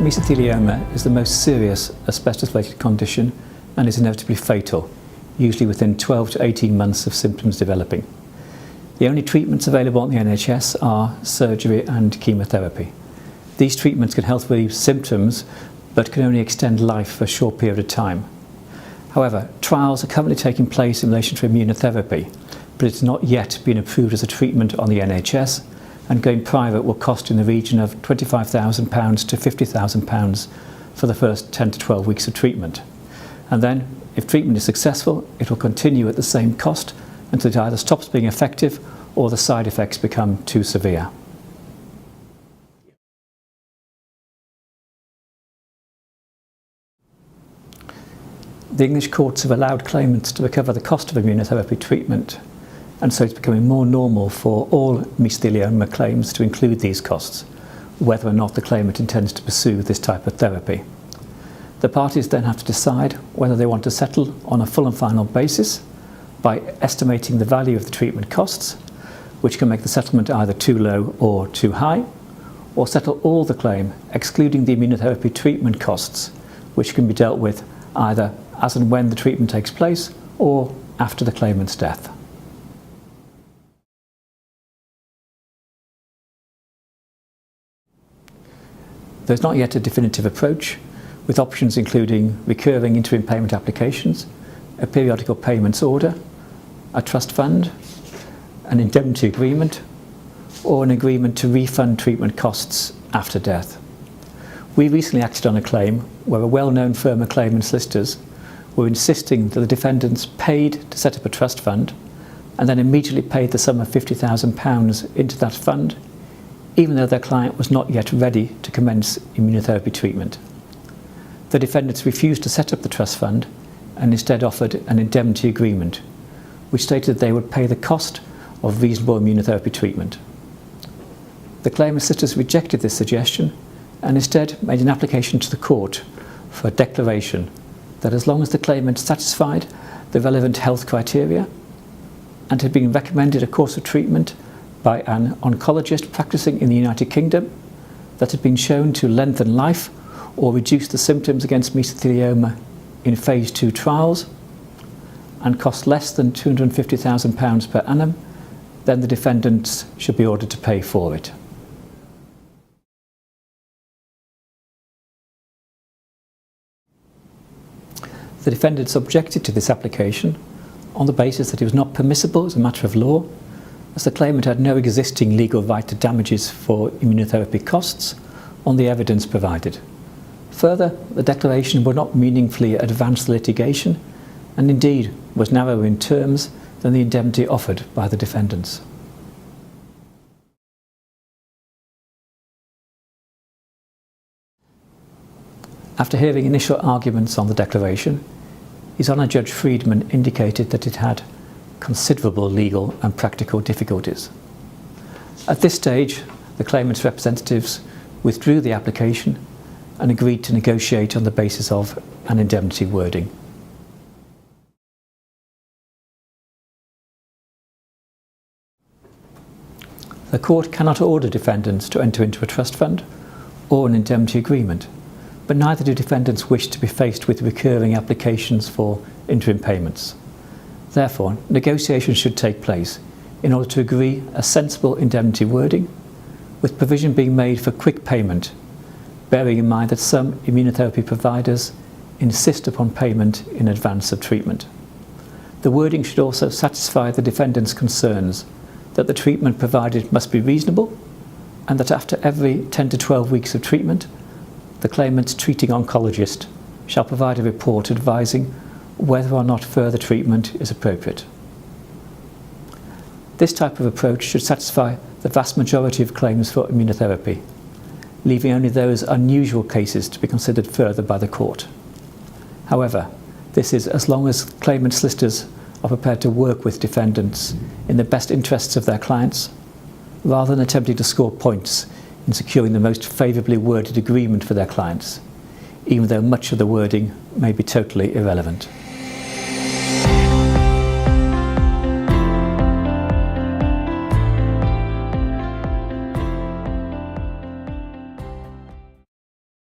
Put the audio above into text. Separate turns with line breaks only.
Mesothelioma is the most serious asbestos-related condition and is inevitably fatal, usually within 12 to 18 months of symptoms developing. The only treatments available on the NHS are surgery and chemotherapy. These treatments can help relieve symptoms but can only extend life for a short period of time. However, trials are currently taking place in relation to immunotherapy, but it's not yet been approved as a treatment on the NHS, and going private will cost in the region of £25,000 to £50,000 for the first 10 to 12 weeks of treatment. And then, if treatment is successful, it will continue at the same cost until it either stops being effective or the side effects become too severe. The English courts have allowed claimants to recover the cost of immunotherapy treatment, and so it's becoming more normal for all mesothelioma claims to include these costs, whether or not the claimant intends to pursue this type of therapy. The parties then have to decide whether they want to settle on a full and final basis by estimating the value of the treatment costs, which can make the settlement either too low or too high, or settle all the claim, excluding the immunotherapy treatment costs, which can be dealt with either as and when the treatment takes place or after the claimant's death. There's not yet a definitive approach, with options including recurring interim payment applications, a periodical payments order, a trust fund, an indemnity agreement, or an agreement to refund treatment costs after death. We recently acted on a claim where a well-known firm of claimant solicitors were insisting that the defendants paid to set up a trust fund and then immediately paid the sum of £50,000 into that fund, even though their client was not yet ready to commence immunotherapy treatment. The defendants refused to set up the trust fund and instead offered an indemnity agreement, which stated that they would pay the cost of reasonable immunotherapy treatment. The claimant solicitors rejected this suggestion and instead made an application to the court for a declaration that as long as the claimant satisfied the relevant health criteria and had been recommended a course of treatment by an oncologist practicing in the United Kingdom that had been shown to lengthen life or reduce the symptoms against mesothelioma in phase 2 trials and cost less than £250,000 per annum, then the defendants should be ordered to pay for it. The defendants objected to this application on the basis that it was not permissible as a matter of law, as the claimant had no existing legal right to damages for immunotherapy costs on the evidence provided. Further, the declaration would not meaningfully advance the litigation and indeed was narrower in terms than the indemnity offered by the defendants. After hearing initial arguments on the declaration, His Honour Judge Friedman indicated that it had considerable legal and practical difficulties. At this stage, the claimant's representatives withdrew the application and agreed to negotiate on the basis of an indemnity wording. The court cannot order defendants to enter into a trust fund or an indemnity agreement, but neither do defendants wish to be faced with recurring applications for interim payments. Therefore, negotiations should take place in order to agree a sensible indemnity wording, with provision being made for quick payment, bearing in mind that some immunotherapy providers insist upon payment in advance of treatment. The wording should also satisfy the defendant's concerns that the treatment provided must be reasonable and that after every 10 to 12 weeks of treatment, the claimant's treating oncologist shall provide a report advising whether or not further treatment is appropriate. This type of approach should satisfy the vast majority of claims for immunotherapy, leaving only those unusual cases to be considered further by the court. However, this is as long as claimant solicitors are prepared to work with defendants in the best interests of their clients, rather than attempting to score points in securing the most favourably worded agreement for their clients, even though much of the wording may be totally irrelevant.